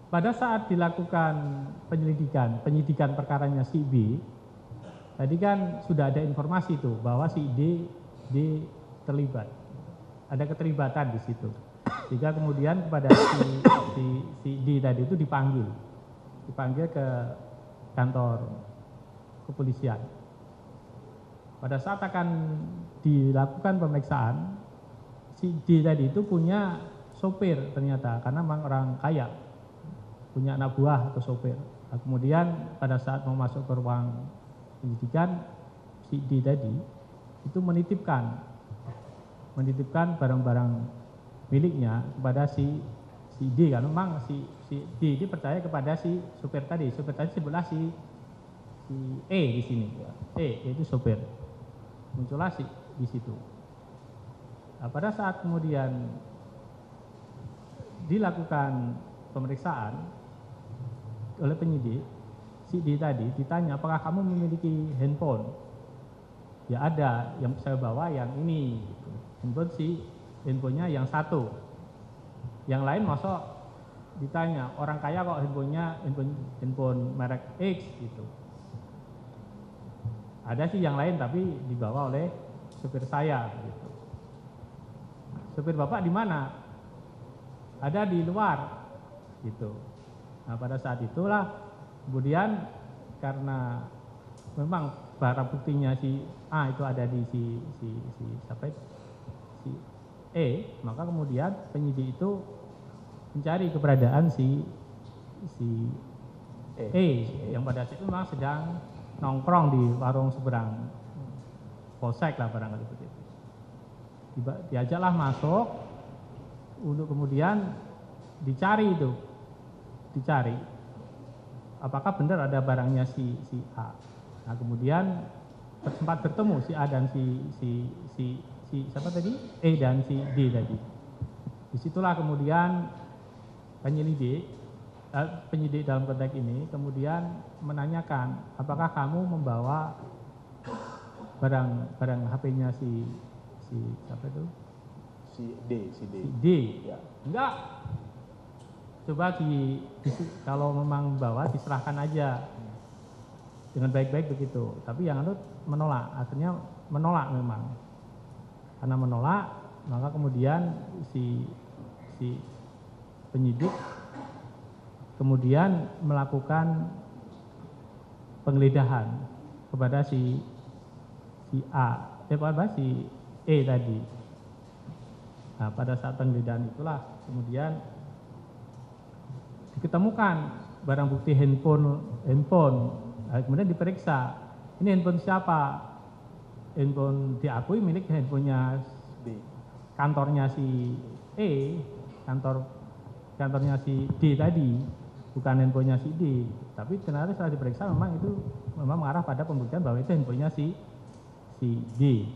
pada saat dilakukan penyidikan perkaranya si B, tadi kan sudah ada informasi tuh bahwa si D terlibat, ada keterlibatan di situ. Sehingga kemudian kepada si D tadi itu dipanggil ke kantor kepolisian. Pada saat akan dilakukan pemeriksaan, si D tadi itu punya sopir ternyata, karena memang orang kaya, punya anak buah atau sopir. Nah, kemudian pada saat mau masuk ke ruang penyidikan, si D tadi itu menitipkan barang-barang miliknya kepada si D, kan memang si D ini percaya kepada si sopir tadi sebutlah si E di sini, E yaitu sopir. Muncullah di situ. Nah, pada saat kemudian dilakukan pemeriksaan oleh penyidik, si D tadi ditanya, apakah kamu memiliki handphone? Ya ada, yang saya bawa yang ini. Gitu. Handphonenya yang satu. Yang lain masuk ditanya, orang kaya kok handphone merek X gitu. Ada sih yang lain tapi dibawa oleh supir saya gitu. Supir bapak di mana? Ada di luar gitu. Nah, pada saat itulah kemudian karena memang barang buktinya si A itu ada di si E, maka kemudian penyidik itu mencari keberadaan si E yang pada saat itu memang sedang nongkrong di warung seberang polsek lah barangkali begitu. Diajaklah masuk untuk kemudian dicari apakah benar ada barangnya si A. Nah, kemudian sempat bertemu si A dan si siapa tadi? E dan si D tadi. Disitulah kemudian penyidik dalam konteks ini kemudian menanyakan, apakah kamu membawa barang HP-nya si siapa itu? Si D. Ya. Enggak. Coba kalau memang bawa diserahkan aja dengan baik-baik begitu. Tapi yang itu menolak, akhirnya menolak memang. Karena menolak, maka kemudian si penyidik kemudian melakukan penggeledahan kepada si E tadi. Nah, pada saat penggeledahan itulah kemudian diketemukan barang bukti handphone. Nah, kemudian diperiksa, ini handphone siapa? Handphone diakui milik handphonenya D. Kantornya si E, kantornya si D tadi, bukan handphonenya si D. Tapi ternyata setelah diperiksa memang itu mengarah pada pembuktian bahwa itu handphonenya si D.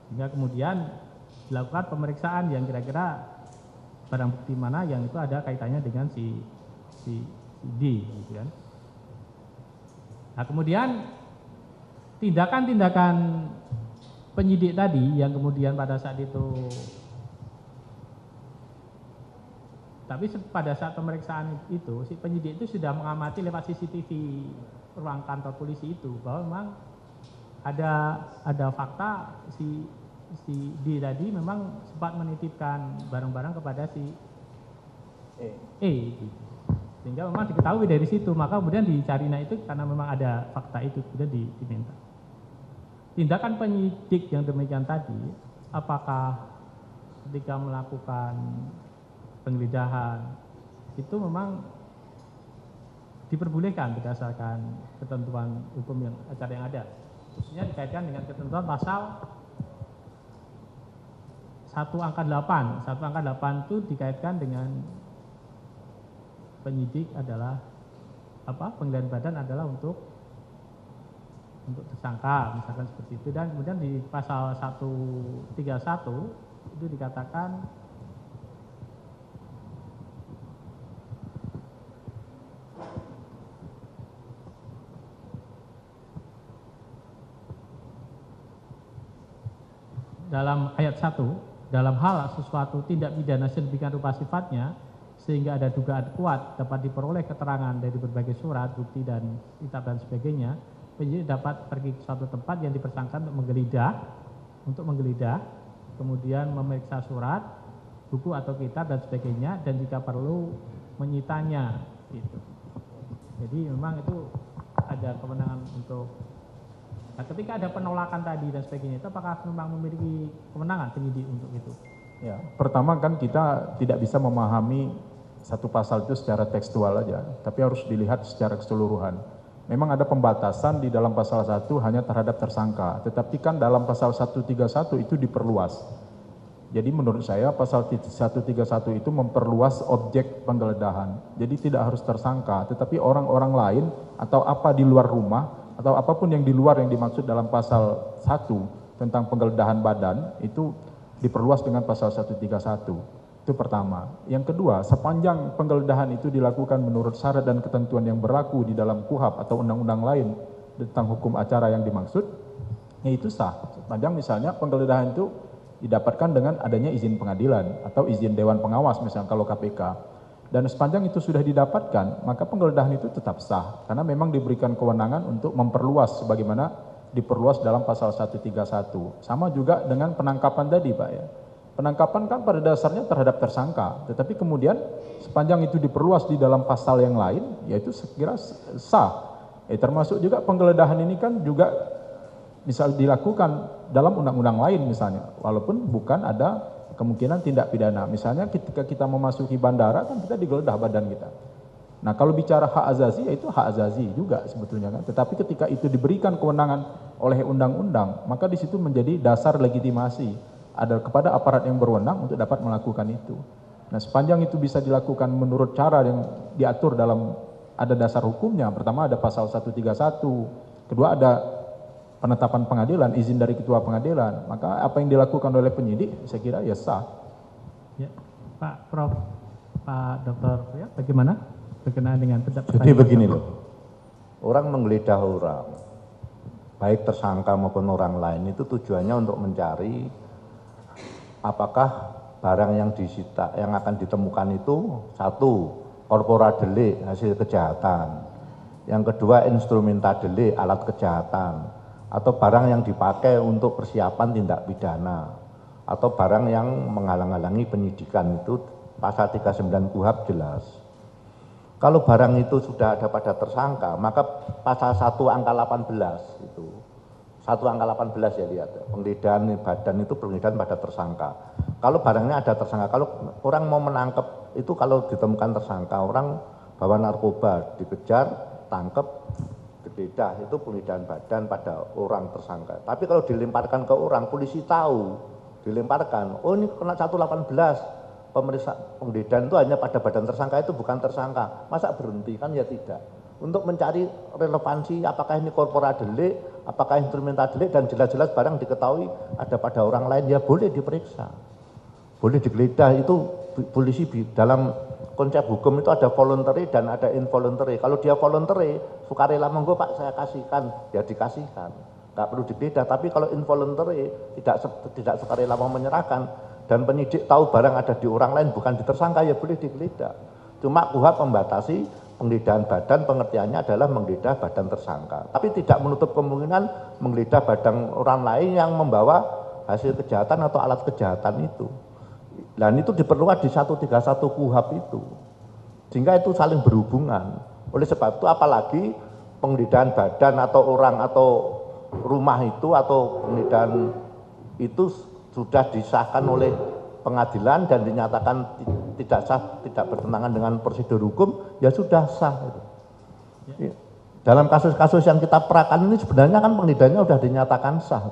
Sehingga kemudian dilakukan pemeriksaan yang kira-kira barang bukti mana yang itu ada kaitannya dengan si D, gitu kan. Nah, kemudian tindakan penyidik tadi yang kemudian pada saat itu, tapi pada saat pemeriksaan itu si penyidik itu sudah mengamati lewat CCTV ruang kantor polisi itu bahwa memang ada fakta si D tadi memang sempat menitipkan barang-barang kepada si E gitu. Sehingga memang diketahui dari situ, maka kemudian dicari itu karena memang ada fakta itu kemudian diminta. Tindakan penyidik yang demikian tadi, apakah ketika melakukan penggeledahan itu memang diperbolehkan berdasarkan ketentuan hukum yang ada, khususnya dikaitkan dengan ketentuan pasal 1 angka 8 itu dikaitkan dengan penyidik adalah penggeledahan badan adalah untuk tersangka misalkan seperti itu, dan kemudian di pasal 131 itu dikatakan dalam ayat 1, dalam hal sesuatu tindak pidana sedemikian rupa sifatnya sehingga ada dugaan kuat dapat diperoleh keterangan dari berbagai surat, bukti dan kitab dan sebagainya, penyidik dapat pergi ke suatu tempat yang dipersangkakan untuk menggeledah, kemudian memeriksa surat, buku atau kitab dan sebagainya, dan jika perlu menyitanya gitu. Jadi memang itu ada kewenangan untuk, nah, ketika ada penolakan tadi dan sebagainya, itu apakah memang memiliki kewenangan penyidik untuk itu? Ya, pertama kan kita tidak bisa memahami satu pasal itu secara tekstual aja, tapi harus dilihat secara keseluruhan. Memang ada pembatasan di dalam pasal 1 hanya terhadap tersangka, tetapi kan dalam pasal 131 itu diperluas. Jadi menurut saya pasal 131 itu memperluas objek penggeledahan. Jadi tidak harus tersangka, tetapi orang-orang lain atau apa di luar rumah atau apapun yang di luar yang dimaksud dalam pasal 1 tentang penggeledahan badan itu diperluas dengan pasal 131. Itu pertama. Yang kedua, sepanjang penggeledahan itu dilakukan menurut syarat dan ketentuan yang berlaku di dalam KUHP atau undang-undang lain tentang hukum acara yang dimaksud, ya itu sah. Sepanjang misalnya penggeledahan itu didapatkan dengan adanya izin pengadilan atau izin Dewan Pengawas misalnya kalau KPK. Dan sepanjang itu sudah didapatkan, maka penggeledahan itu tetap sah. Karena memang diberikan kewenangan untuk memperluas sebagaimana diperluas dalam pasal 131. Sama juga dengan penangkapan tadi Pak ya. Penangkapan kan pada dasarnya terhadap tersangka, tetapi kemudian sepanjang itu diperluas di dalam pasal yang lain, yaitu sekira sah. Termasuk juga penggeledahan ini kan juga bisa dilakukan dalam undang-undang lain misalnya, walaupun bukan ada kemungkinan tindak pidana. Misalnya ketika kita memasuki bandara kan kita digeledah badan kita. Nah kalau bicara hak azazi, ya itu hak azazi juga sebetulnya kan. Tetapi ketika itu diberikan kewenangan oleh undang-undang, maka di situ menjadi dasar legitimasi ada kepada aparat yang berwenang untuk dapat melakukan itu. Nah sepanjang itu bisa dilakukan menurut cara yang diatur dalam ada dasar hukumnya. Pertama ada pasal 131, kedua ada penetapan pengadilan, izin dari ketua pengadilan. Maka apa yang dilakukan oleh penyidik saya kira ya sah. Ya, Pak Prof, Pak Dokter, ya bagaimana berkenaan dengan pendapat? Jadi begini loh, orang menggeledah orang, baik tersangka maupun orang lain itu tujuannya untuk mencari apakah barang yang disita, yang akan ditemukan itu satu, corpora delik, hasil kejahatan. Yang kedua, instrumenta delik, alat kejahatan. Atau barang yang dipakai untuk persiapan tindak pidana. Atau barang yang menghalang-halangi penyidikan itu pasal 39 KUHP jelas. Kalau barang itu sudah ada pada tersangka, maka pasal 1 angka 18 itu. 1 angka 18 ya lihat, penggeledahan badan itu penggeledahan pada tersangka. Kalau barangnya ada tersangka, kalau orang mau menangkap itu kalau ditemukan tersangka, orang bawa narkoba, dikejar, tangkap, digeledah, itu penggeledahan badan pada orang tersangka. Tapi kalau dilemparkan ke orang, polisi tahu, dilemparkan, oh ini kena 118, penggeledahan itu hanya pada badan tersangka, itu bukan tersangka. Masa berhenti? Kan ya tidak. Untuk mencari relevansi apakah ini corpora delik, apakah instrumenta delik, dan jelas-jelas barang diketahui ada pada orang lain, ya boleh diperiksa. Boleh digeledah, itu polisi dalam konsep hukum itu ada voluntary dan ada involuntary. Kalau dia voluntary, sukarela monggo Pak saya kasihkan, ya dikasihkan. Nggak perlu digeledah, tapi kalau involuntary tidak sukarela mau menyerahkan, dan penyidik tahu barang ada di orang lain bukan di tersangka, ya boleh digeledah. Cuma KUHP membatasi penggeledahan badan, pengertiannya adalah menggeledah badan tersangka. Tapi tidak menutup kemungkinan menggeledah badan orang lain yang membawa hasil kejahatan atau alat kejahatan itu. Dan itu diperluas di 131 KUHP itu. Sehingga itu saling berhubungan. Oleh sebab itu apalagi penggeledahan badan atau orang atau rumah itu atau penggeledahan itu sudah disahkan oleh pengadilan dan dinyatakan tidak sah, tidak bertentangan dengan prosedur hukum, ya sudah sah. Ya. Dalam kasus-kasus yang kita perakan ini sebenarnya kan penggeledahannya sudah dinyatakan sah.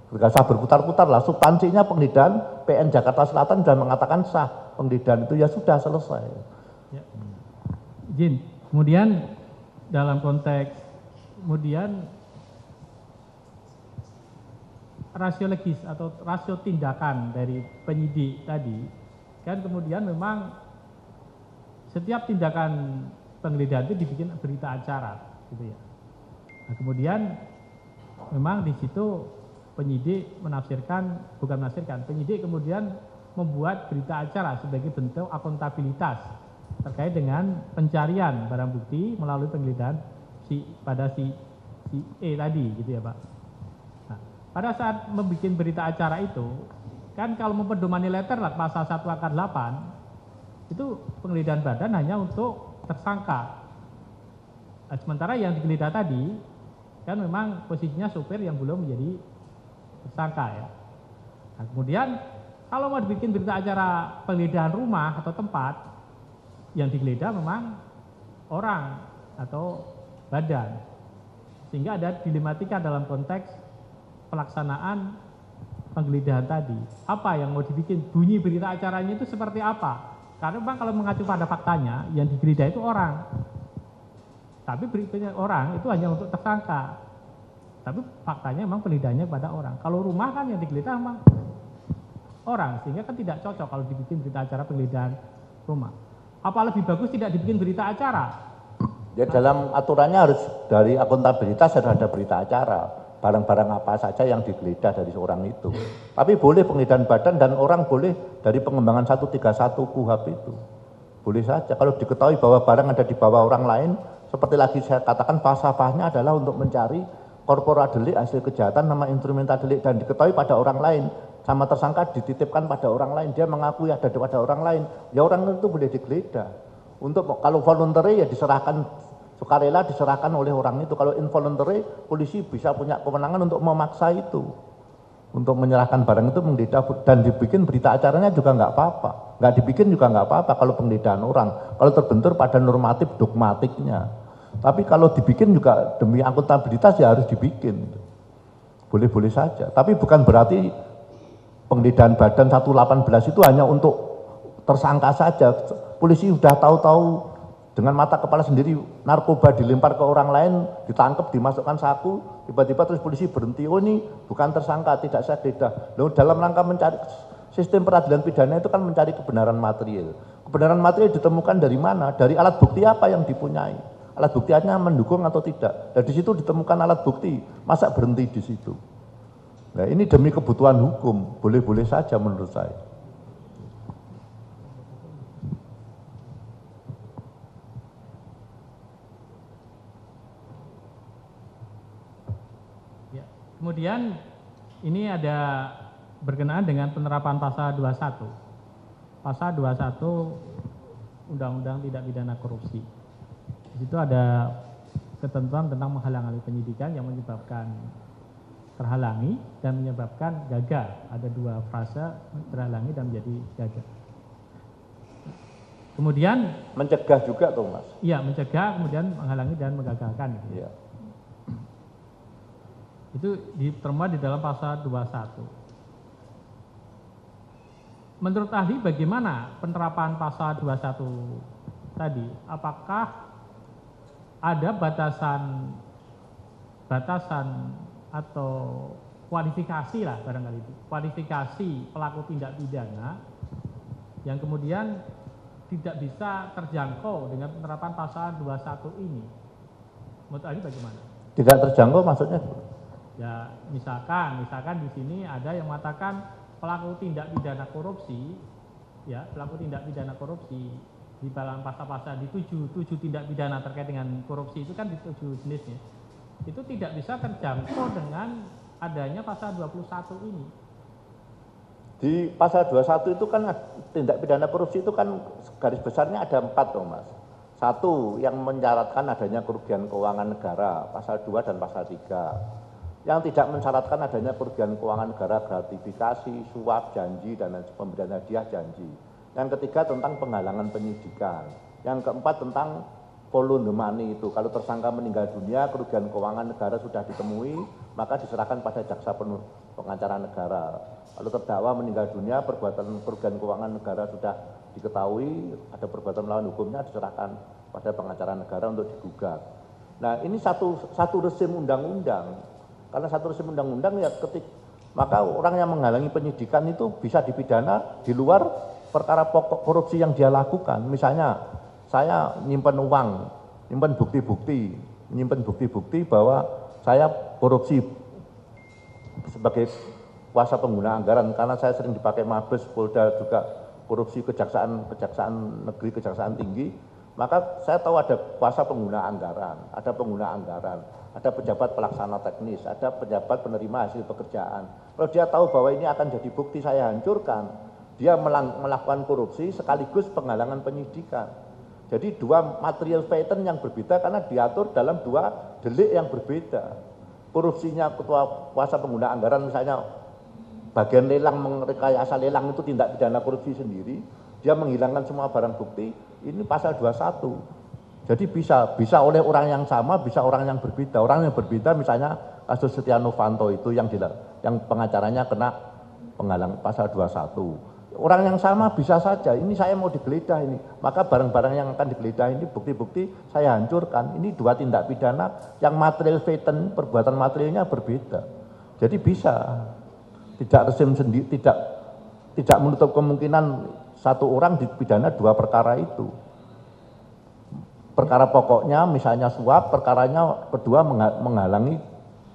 Tidak usah berputar-putar lah, substansinya penggeledahan PN Jakarta Selatan sudah mengatakan sah, penggeledahan itu ya sudah selesai. Ya. Izin, kemudian dalam konteks kemudian rasio legis atau rasio tindakan dari penyidik tadi, kan kemudian memang setiap tindakan penggeledahan itu dibikin berita acara, gitu ya. Nah, kemudian memang di situ penyidik penyidik kemudian membuat berita acara sebagai bentuk akuntabilitas terkait dengan pencarian barang bukti melalui penggeledahan pada si E tadi gitu ya Pak. Nah, pada saat membuat berita acara itu kan kalau mempedomani letter lah pasal 1 angka 8 itu penggeledahan badan hanya untuk tersangka. Nah, sementara yang digeledah tadi kan memang posisinya sopir yang belum menjadi tersangka ya. Nah, kemudian kalau mau dibikin berita acara penggeledahan rumah atau tempat, yang digeledah memang orang atau badan. Sehingga ada dilematika dalam konteks pelaksanaan penggeledahan tadi. Apa yang mau dibikin, bunyi berita acaranya itu seperti apa? Karena memang kalau mengacu pada faktanya, yang digeledah itu orang. Tapi beritanya orang itu hanya untuk tersangka. Tapi faktanya memang penggeledahannya pada orang. Kalau rumah kan yang digeledah memang orang, sehingga kan tidak cocok kalau dibikin berita acara penggeledahan rumah. Apa lebih bagus tidak dibikin berita acara? Ya dalam aturannya harus dari akuntabilitas harus ada berita acara. Barang-barang apa saja yang digeledah dari seorang itu. Tapi boleh penggeledahan badan dan orang boleh dari pengembangan 131 KUHP itu. Boleh saja. Kalau diketahui bahwa barang ada di bawah orang lain, seperti lagi saya katakan falsafahnya adalah untuk mencari korporat delik hasil kejahatan nama instrumental delik dan diketahui pada orang lain. Sama tersangka dititipkan pada orang lain, dia mengakui ada pada orang lain, ya orang itu boleh digeledah. Untuk kalau voluntary ya diserahkan sukarela diserahkan oleh orang itu. Kalau involuntary polisi bisa punya kewenangan untuk memaksa itu, untuk menyerahkan barang itu menggeledah dan dibikin berita acaranya juga nggak apa-apa, nggak dibikin juga nggak apa-apa kalau penggeledahan orang, kalau terbentur pada normatif dogmatiknya. Tapi kalau dibikin juga demi akuntabilitas ya harus dibikin, boleh-boleh saja. Tapi bukan berarti penggeledahan badan 118 itu hanya untuk tersangka saja. Polisi sudah tahu-tahu dengan mata kepala sendiri narkoba dilempar ke orang lain, ditangkap, dimasukkan saku, tiba-tiba terus polisi berhenti, oh ini bukan tersangka, tidak saya geledah. Lalu dalam rangka mencari sistem peradilan pidana itu kan mencari kebenaran material. Kebenaran material ditemukan dari mana? Dari alat bukti apa yang dipunyai? Alat buktinya mendukung atau tidak? Dan di situ ditemukan alat bukti, masa berhenti di situ? Nah ini demi kebutuhan hukum, boleh-boleh saja menurut saya. Ya. Kemudian ini ada berkenaan dengan penerapan pasal 21. Pasal 21 Undang-Undang Tindak Pidana Korupsi. Di situ ada ketentuan tentang menghalangi penyidikan yang menyebabkan terhalangi dan menyebabkan gagal. Ada dua frase, terhalangi dan menjadi gagal. Kemudian mencegah juga tuh Mas. Iya, mencegah, kemudian menghalangi dan menggagalkan. Iya. Itu termuat di dalam pasal 21. Menurut ahli bagaimana penerapan pasal 21 tadi? Apakah ada batasan atau kualifikasi lah barangkali itu, kualifikasi pelaku tindak pidana yang kemudian tidak bisa terjangkau dengan penerapan pasal 21 ini? Menurut ahli bagaimana? Tidak terjangkau maksudnya? Ya misalkan di sini ada yang mengatakan pelaku tindak pidana korupsi, ya pelaku tindak pidana korupsi di dalam pasal-pasal di 7 tindak pidana terkait dengan korupsi itu kan di 7 jenisnya. Itu tidak bisa terjangkau dengan adanya pasal 21 ini. Di pasal 21 itu kan tindak pidana korupsi itu kan garis besarnya ada 4 dong Mas. 1 yang mensyaratkan adanya kerugian keuangan negara, pasal 2 dan pasal 3. Yang tidak mensyaratkan adanya kerugian keuangan negara, gratifikasi, suap, janji, dan pemberian hadiah janji. Yang ketiga tentang penghalangan penyidikan. Yang keempat tentang volume money itu. Kalau tersangka meninggal dunia, kerugian keuangan negara sudah ditemui, maka diserahkan pada jaksa pengacara negara. Kalau terdakwa meninggal dunia, perbuatan kerugian keuangan negara sudah diketahui, ada perbuatan melawan hukumnya, diserahkan pada pengacara negara untuk digugat. Nah ini satu rezim undang-undang. Karena satu rezim undang-undang ya maka orang yang menghalangi penyidikan itu bisa dipidana di luar perkara pokok korupsi yang dia lakukan. Misalnya saya nyimpen uang, nyimpen bukti-bukti bahwa saya korupsi sebagai kuasa pengguna anggaran karena saya sering dipakai Mabes, Polda juga korupsi kejaksaan negeri, kejaksaan tinggi, maka saya tahu ada kuasa pengguna anggaran, ada pejabat pelaksana teknis, ada pejabat penerima hasil pekerjaan. Kalau dia tahu bahwa ini akan jadi bukti saya hancurkan, dia melakukan korupsi sekaligus penghalangan penyidikan. Jadi dua material pattern yang berbeda karena diatur dalam dua delik yang berbeda. Korupsinya ketua kuasa pengguna anggaran misalnya bagian lelang, merekayasa lelang itu tindak pidana korupsi sendiri, dia menghilangkan semua barang bukti, ini pasal 21. Jadi bisa oleh orang yang sama, bisa orang yang berbeda. Orang yang berbeda misalnya kasus Setia Novanto itu yang pengacaranya kena penghalang pasal 21. Orang yang sama bisa saja, ini saya mau digeledah ini, maka barang-barang yang akan digeledah ini bukti-bukti saya hancurkan. Ini dua tindak pidana yang material pattern, perbuatan materialnya berbeda. Jadi bisa, tidak resim sendiri, tidak menutup kemungkinan satu orang dipidana dua perkara itu. Perkara pokoknya misalnya suap, perkaranya kedua menghalangi,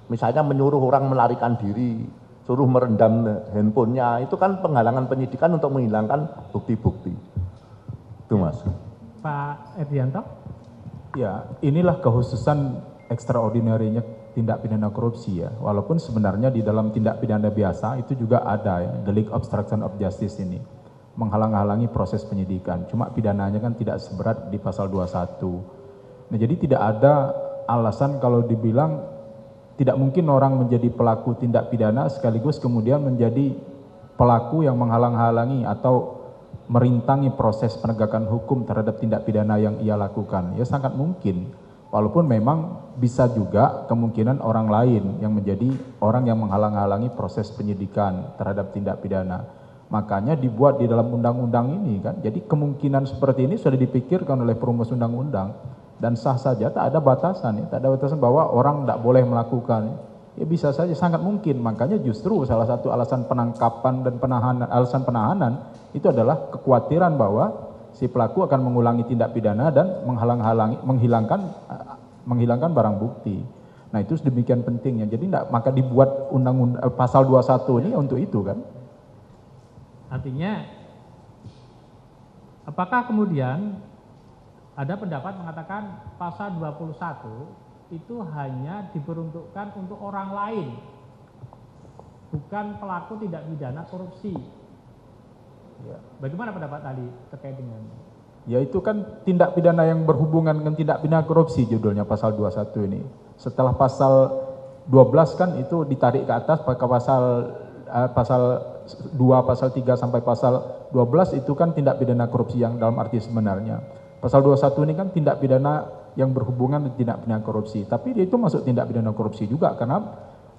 misalnya menyuruh orang melarikan diri, suruh merendam handphonenya, itu kan penghalangan penyidikan untuk menghilangkan bukti-bukti. Itu Mas. Pak Erdianto? Ya, inilah kekhususan extraordinary-nya tindak pidana korupsi ya. Walaupun sebenarnya di dalam tindak pidana biasa itu juga ada ya, delik obstruction of justice ini. Menghalang-halangi proses penyidikan. Cuma pidananya kan tidak seberat di pasal 21. Nah, jadi tidak ada alasan kalau dibilang tidak mungkin orang menjadi pelaku tindak pidana sekaligus kemudian menjadi pelaku yang menghalang-halangi atau merintangi proses penegakan hukum terhadap tindak pidana yang ia lakukan. Ya sangat mungkin. Walaupun memang bisa juga kemungkinan orang lain yang menjadi orang yang menghalang-halangi proses penyidikan terhadap tindak pidana. Makanya dibuat di dalam undang-undang ini kan. Jadi kemungkinan seperti ini sudah dipikirkan oleh perumus undang-undang dan sah saja, tak ada batasan ya, tak ada batasan bahwa orang tidak boleh melakukan. Ya bisa saja, sangat mungkin. Makanya justru salah satu alasan penangkapan dan alasan penahanan itu adalah kekhawatiran bahwa si pelaku akan mengulangi tindak pidana dan menghilangkan barang bukti. Nah itu sedemikian pentingnya. Jadi maka dibuat undang-undang pasal 21 ini untuk itu kan. Artinya, apakah kemudian ada pendapat mengatakan pasal 21 itu hanya diperuntukkan untuk orang lain, bukan pelaku tindak pidana korupsi? Ya. Bagaimana pendapat tadi terkait dengan? Ya itu kan tindak pidana yang berhubungan dengan tindak pidana korupsi judulnya pasal 21 ini. Setelah pasal 12 kan itu ditarik ke atas pakai pasal 2, pasal 3 sampai pasal 12 itu kan tindak pidana korupsi yang dalam arti sebenarnya. Pasal 21 ini kan tindak pidana yang berhubungan dengan tindak pidana korupsi. Tapi dia itu masuk tindak pidana korupsi juga karena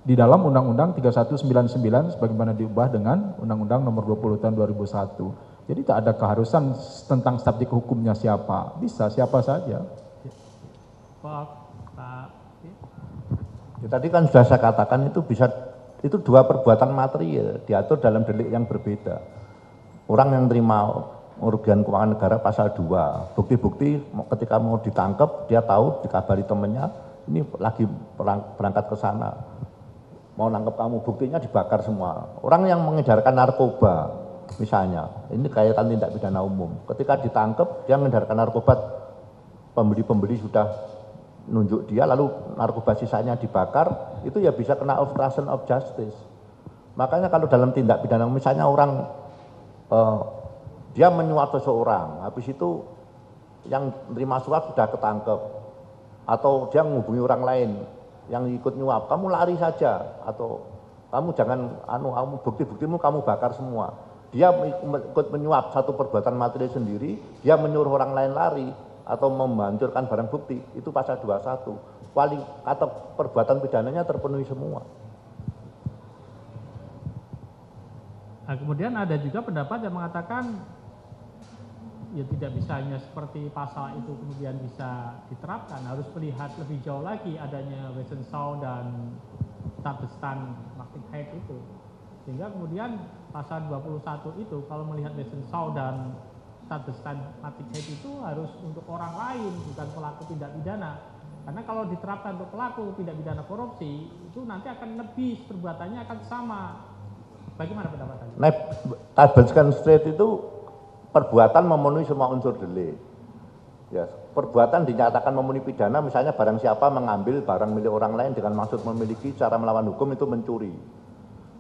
di dalam Undang-Undang 3199 sebagaimana diubah dengan Undang-Undang Nomor 20 Tahun 2001. Jadi tak ada keharusan tentang subjek hukumnya siapa. Bisa siapa saja. Ya, tadi kan sudah saya katakan itu dua perbuatan material diatur dalam delik yang berbeda. Orang yang terima kerugian keuangan negara pasal 2, bukti-bukti ketika mau ditangkap dia tahu dikabari temannya ini lagi berangkat ke sana mau nangkep kamu, buktinya dibakar semua. Orang yang mengedarkan narkoba misalnya, ini kaitan tindak pidana umum, ketika ditangkap dia mengedarkan narkoba, pembeli-pembeli sudah nunjuk dia lalu narkoba sisanya dibakar, itu ya bisa kena obstruction of justice. Makanya kalau dalam tindak pidana misalnya orang dia menyuap seseorang, habis itu yang terima suap sudah ketangkep, atau dia menghubungi orang lain yang ikut nyuap, kamu lari saja, atau kamu jangan bukti-buktimu kamu bakar semua. Dia ikut menyuap satu perbuatan material sendiri, dia menyuruh orang lain lari atau menghancurkan barang bukti, itu pasal 21. Kata perbuatan pidananya terpenuhi semua. Nah, kemudian ada juga pendapat yang mengatakan ya tidak bisa hanya seperti pasal itu kemudian bisa diterapkan, harus melihat lebih jauh lagi adanya Wessensau dan Tatbestand Machtigheit itu. Sehingga kemudian pasal 21 itu kalau melihat Wessensau dan Tatbestand Machtigheit itu harus untuk orang lain, bukan pelaku tindak pidana. Karena kalau diterapkan untuk pelaku tindak pidana korupsi, itu nanti akan lebih, perbuatannya akan sama. Bagaimana pendapat Anda? Tatbestand itu perbuatan memenuhi semua unsur delik. Ya, perbuatan dinyatakan memenuhi pidana, misalnya barang siapa mengambil barang milik orang lain dengan maksud memiliki secara melawan hukum itu mencuri.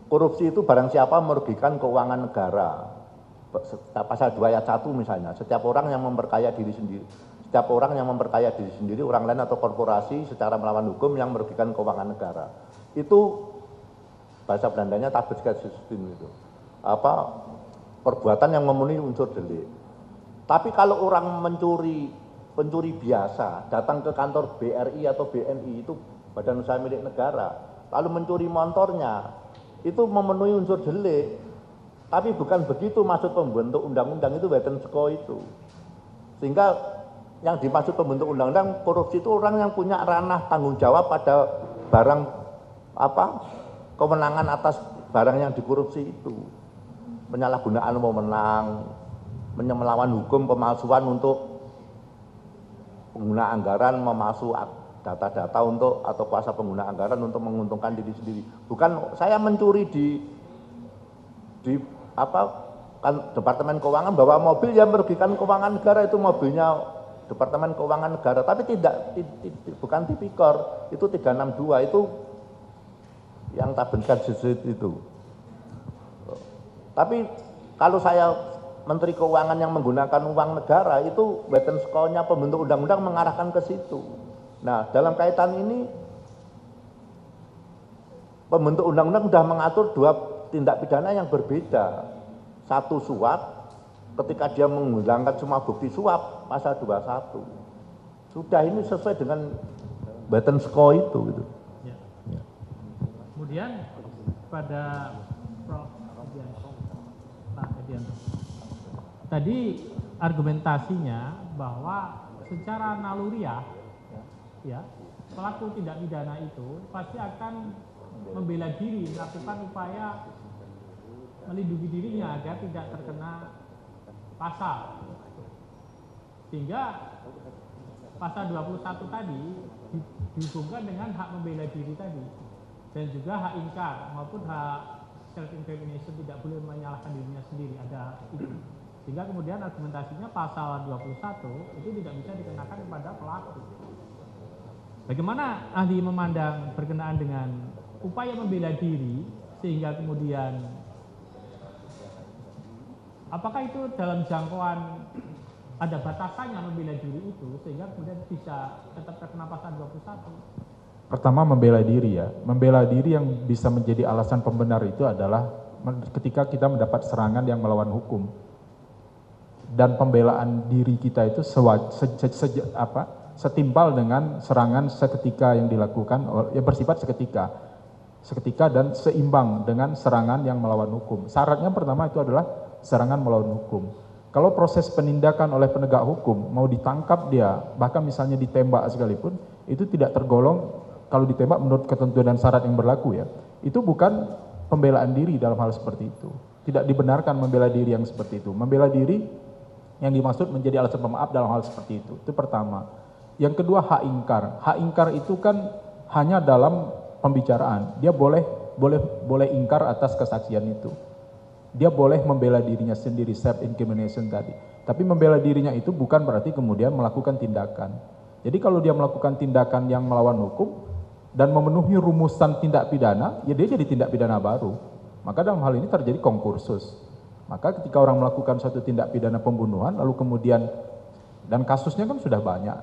Korupsi itu barang siapa merugikan keuangan negara. Pasal 2 ayat 1 misalnya, setiap orang yang memperkaya diri sendiri, setiap orang yang memperkaya diri sendiri, orang lain atau korporasi secara melawan hukum yang merugikan keuangan negara. Itu bahasa Belandanya tabesgesistem itu. Perbuatan yang memenuhi unsur delik. Tapi kalau orang pencuri biasa datang ke kantor BRI atau BNI, itu badan usaha milik negara, lalu mencuri motornya, itu memenuhi unsur delik. Tapi bukan begitu maksud pembentuk undang-undang itu Wetensko itu. Sehingga yang dimaksud pembentuk undang-undang korupsi itu orang yang punya ranah tanggung jawab pada barang kewenangan atas barang yang dikorupsi itu. Penyalahgunaan wewenang, melawan hukum, pemalsuan untuk pengguna anggaran, memalsu data-data untuk atau kuasa pengguna anggaran untuk menguntungkan diri sendiri. Bukan saya mencuri di kan Departemen Keuangan bawa mobil yang merugikan keuangan negara, itu mobilnya Departemen Keuangan Negara, tapi bukan tipikor, itu 362 itu yang tabesgesistem itu. Tapi kalau saya Menteri Keuangan yang menggunakan uang negara, itu Wetensko-nya pembentuk undang-undang mengarahkan ke situ. Nah, dalam kaitan ini pembentuk undang-undang sudah mengatur 2 tindak pidana yang berbeda. Satu suap, ketika dia menghilangkan semua bukti suap, pasal 21. Sudah, ini sesuai dengan Wetensko itu gitu. Ya. Kemudian pada Pak Edianto, tadi argumentasinya bahwa secara naluriah ya, pelaku tindak pidana itu pasti akan membela diri, melakukan upaya melindungi dirinya agar tidak terkena pasal. Sehingga pasal 21 tadi dihubungkan dengan hak membela diri tadi, dan juga hak ingkar maupun hak self incrimination, tidak boleh menyalahkan dirinya sendiri, ada itu. Sehingga kemudian argumentasinya pasal 21 itu tidak bisa dikenakan kepada pelaku. Bagaimana ahli memandang berkenaan dengan upaya membela diri, sehingga kemudian apakah itu dalam jangkauan ada batasannya membela diri itu sehingga kemudian bisa tetap terkena pasal 21? Pertama, membela diri ya. Membela diri yang bisa menjadi alasan pembenar itu adalah ketika kita mendapat serangan yang melawan hukum. Dan pembelaan diri kita itu setimpal dengan serangan seketika yang dilakukan, yang bersifat seketika dan seimbang dengan serangan yang melawan hukum. Syaratnya pertama itu adalah serangan melawan hukum. Kalau proses penindakan oleh penegak hukum, mau ditangkap dia, bahkan misalnya ditembak sekalipun, itu tidak tergolong, kalau ditembak menurut ketentuan dan syarat yang berlaku ya, itu bukan pembelaan diri dalam hal seperti itu. Tidak dibenarkan membela diri yang seperti itu. Membela diri yang dimaksud menjadi alasan pemaaf dalam hal seperti itu pertama. Yang kedua, hak ingkar. Hak ingkar itu kan hanya dalam pembicaraan. Dia boleh ingkar atas kesaksian itu. Dia boleh membela dirinya sendiri, self incrimination tadi. Tapi membela dirinya itu bukan berarti kemudian melakukan tindakan. Jadi kalau dia melakukan tindakan yang melawan hukum dan memenuhi rumusan tindak pidana, ya dia jadi tindak pidana baru. Maka dalam hal ini terjadi konkursus. Maka ketika orang melakukan suatu tindak pidana pembunuhan, lalu kemudian, dan kasusnya kan sudah banyak.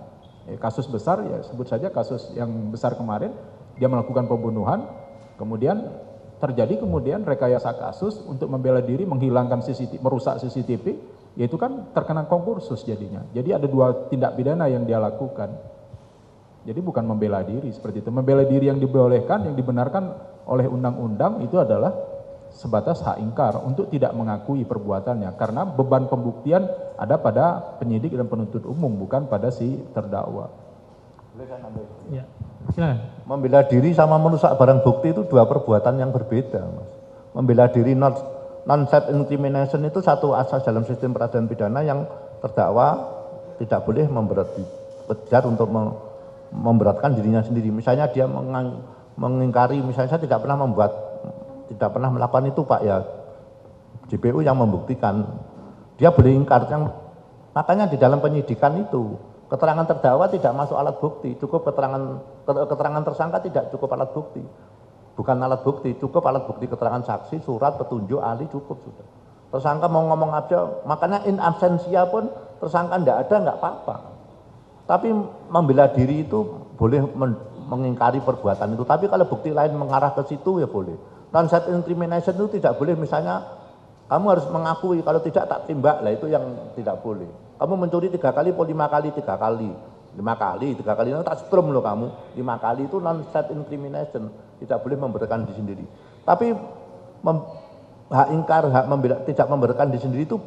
Kasus besar, ya sebut saja kasus yang besar kemarin, dia melakukan pembunuhan, kemudian terjadi kemudian rekayasa kasus untuk membela diri, menghilangkan CCTV, merusak CCTV, yaitu kan terkena konkursus jadinya. Jadi ada 2 tindak pidana yang dia lakukan. Jadi bukan membela diri seperti itu. Membela diri yang dibolehkan, yang dibenarkan oleh undang-undang itu adalah sebatas hak ingkar untuk tidak mengakui perbuatannya. Karena beban pembuktian ada pada penyidik dan penuntut umum, bukan pada si terdakwa. Ya, silakan. Membela diri sama merusak barang bukti itu 2 perbuatan yang berbeda, Mas. Membela diri non-self incrimination itu satu asas dalam sistem peradilan pidana yang terdakwa tidak boleh memberat untuk memberatkan dirinya sendiri. Misalnya dia mengingkari, misalnya saya tidak pernah melakukan itu Pak, ya JPU yang membuktikan. dia boleh ingkar. Makanya di dalam penyidikan itu keterangan terdakwa tidak masuk alat bukti, cukup keterangan tersangka tidak cukup alat bukti. Bukan alat bukti, cukup alat bukti keterangan saksi, surat, petunjuk, ahli cukup sudah. Tersangka mau ngomong aja, makanya in absentia pun tersangka enggak ada enggak apa-apa. Tapi membela diri itu boleh mengingkari perbuatan itu. Tapi kalau bukti lain mengarah ke situ ya boleh. Non-self incrimination itu tidak boleh, misalnya kamu harus mengakui, kalau tidak tak timbak, lah itu yang tidak boleh. Kamu mencuri 3 kali, 5 kali, 3 kali. 5 kali, 3 kali, itu tak strum loh kamu. 5 kali itu non-self incrimination, tidak boleh memberkan diri sendiri. Tapi hak ingkar, tidak memberkan diri sendiri itu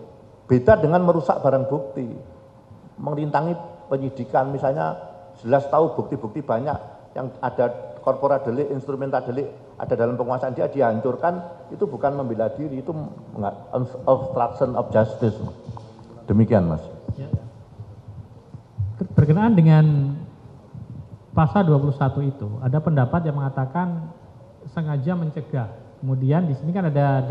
beda dengan merusak barang bukti. Merintangi penyidikan, misalnya jelas tahu bukti-bukti banyak yang ada korporat delik, instrumental delik, ada dalam penguasaan dia dihancurkan, itu bukan membela diri, itu obstruction of justice. Demikian Mas. Ya. Berkenaan dengan pasal 21 itu, ada pendapat yang mengatakan sengaja mencegah. Kemudian di sini kan ada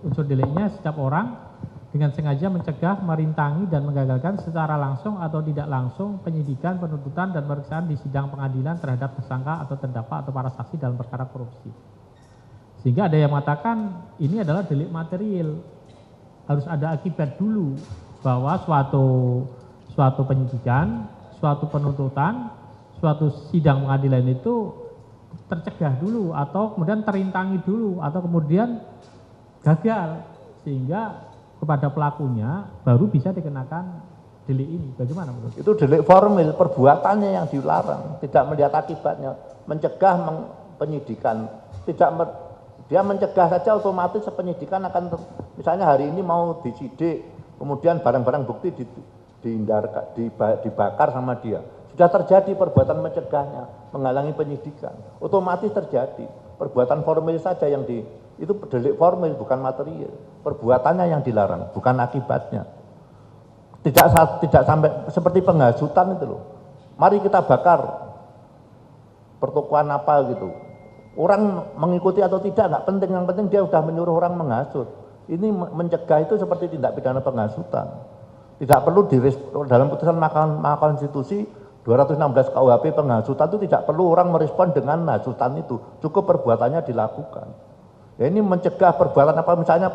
unsur deliknya, setiap orang dengan sengaja mencegah, merintangi dan menggagalkan secara langsung atau tidak langsung penyidikan, penuntutan dan pemeriksaan di sidang pengadilan terhadap tersangka atau terdakwa atau para saksi dalam perkara korupsi. Sehingga ada yang mengatakan ini adalah delik material. Harus ada akibat dulu bahwa suatu penyidikan, suatu penuntutan, suatu sidang pengadilan itu tercegah dulu atau kemudian terintangi dulu atau kemudian gagal, sehingga kepada pelakunya baru bisa dikenakan delik ini. Bagaimana menurut? Itu delik formil, perbuatannya yang dilarang, tidak melihat akibatnya, mencegah penyidikan, dia mencegah saja otomatis penyidikan akan misalnya hari ini mau disidik, kemudian barang-barang bukti dibakar sama dia. Sudah terjadi perbuatan mencegahnya, menghalangi penyidikan, otomatis terjadi. Perbuatan formil saja yang itu delik formil, bukan material. Perbuatannya yang dilarang, bukan akibatnya. Tidak sampai seperti penghasutan itu loh. Mari kita bakar pertokoan apa gitu. Orang mengikuti atau tidak nggak penting, yang penting dia sudah menyuruh orang menghasut. Ini mencegah itu seperti tindak pidana penghasutan. Tidak perlu dalam putusan Mahkamah Konstitusi 216 KUHP penghasutan itu tidak perlu orang merespon dengan hasutan itu, cukup perbuatannya dilakukan. Ya ini mencegah perbuatan apa, misalnya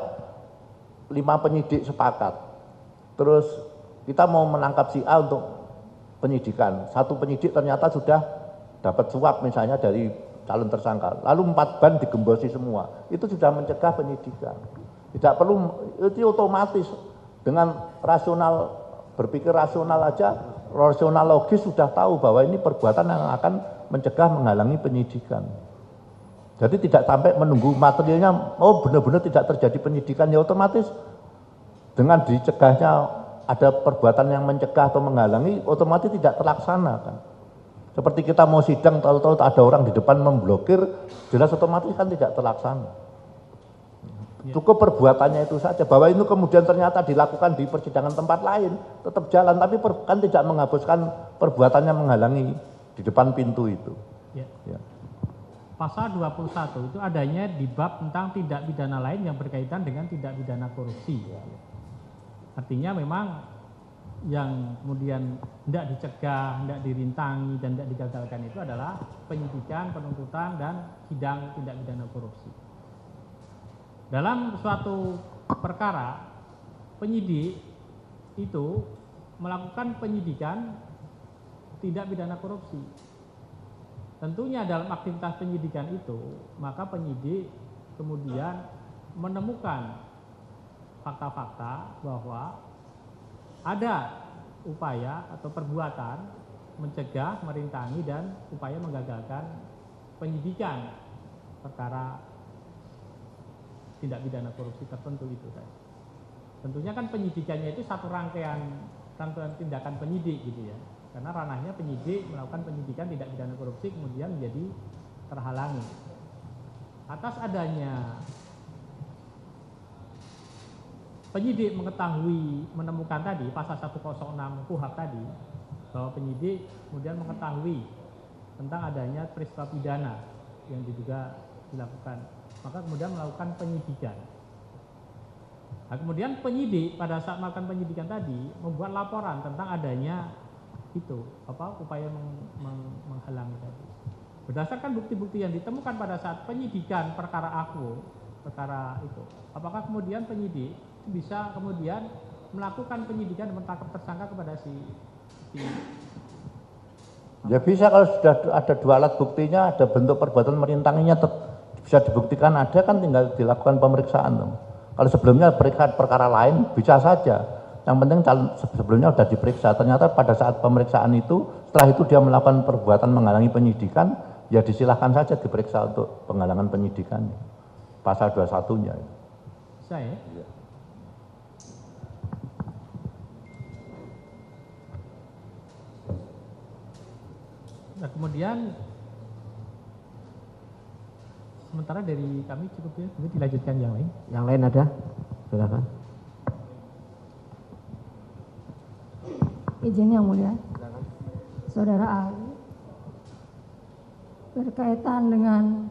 5 penyidik sepakat, terus kita mau menangkap si A untuk penyidikan, 1 penyidik ternyata sudah dapat suap misalnya dari calon tersangka, lalu 4 ban digembosi semua, itu sudah mencegah penyidikan. Tidak perlu, itu otomatis dengan rasional, berpikir rasional aja, rasional logis sudah tahu bahwa ini perbuatan yang akan mencegah, menghalangi penyidikan. Jadi tidak sampai menunggu materialnya, oh benar-benar tidak terjadi penyidikan, ya otomatis dengan dicegahnya ada perbuatan yang mencegah atau menghalangi, otomatis tidak terlaksana kan. Seperti kita mau sidang, tahu-tahu ada orang di depan memblokir, jelas otomatis kan tidak terlaksana. Cukup perbuatannya itu saja, bahwa itu kemudian ternyata dilakukan di persidangan tempat lain, tetap jalan, tapi kan tidak menghapuskan perbuatannya menghalangi di depan pintu itu. Ya. Ya. Pasal 21 itu adanya di bab tentang tindak pidana lain yang berkaitan dengan tindak pidana korupsi. Artinya memang yang kemudian tidak dicegah, tidak dirintangi, dan tidak digagalkan itu adalah penyidikan, penuntutan, dan sidang tindak pidana korupsi. Dalam suatu perkara, penyidik itu melakukan penyidikan tindak pidana korupsi. Tentunya dalam aktivitas penyidikan itu, maka penyidik kemudian menemukan fakta-fakta bahwa ada upaya atau perbuatan mencegah, merintangi, dan upaya menggagalkan penyidikan perkara tindak pidana korupsi tertentu itu. Tentunya kan penyidikannya itu satu rangkaian tindakan penyidik gitu ya. Karena ranahnya penyidik melakukan penyidikan tindak pidana korupsi kemudian menjadi terhalangi. Atas adanya penyidik mengetahui, menemukan tadi pasal 106 KUHP tadi, bahwa penyidik kemudian mengetahui tentang adanya peristiwa pidana yang diduga dilakukan, maka kemudian melakukan penyidikan. Nah, kemudian penyidik pada saat melakukan penyidikan tadi membuat laporan tentang adanya itu upaya menghalangi tadi. Berdasarkan bukti-bukti yang ditemukan pada saat penyidikan perkara itu, apakah kemudian penyidik bisa kemudian melakukan penyidikan dan menangkap tersangka kepada si ya bisa, kalau sudah ada 2 alat buktinya, ada bentuk perbuatan merintanginya bisa dibuktikan ada, kan tinggal dilakukan pemeriksaan. Kalau sebelumnya perkara lain bisa saja. Yang penting sebelumnya sudah diperiksa. Ternyata pada saat pemeriksaan itu, setelah itu dia melakukan perbuatan menghalangi penyidikan, ya disilahkan saja diperiksa untuk penghalangan penyidikan. Pasal 21-nya. Saya. Ya. Nah, kemudian sementara dari kami cukup ya, kemudian dilanjutkan yang lain. Yang lain ada? Silakan. Izin yang mulia. Saudara ahli, berkaitan dengan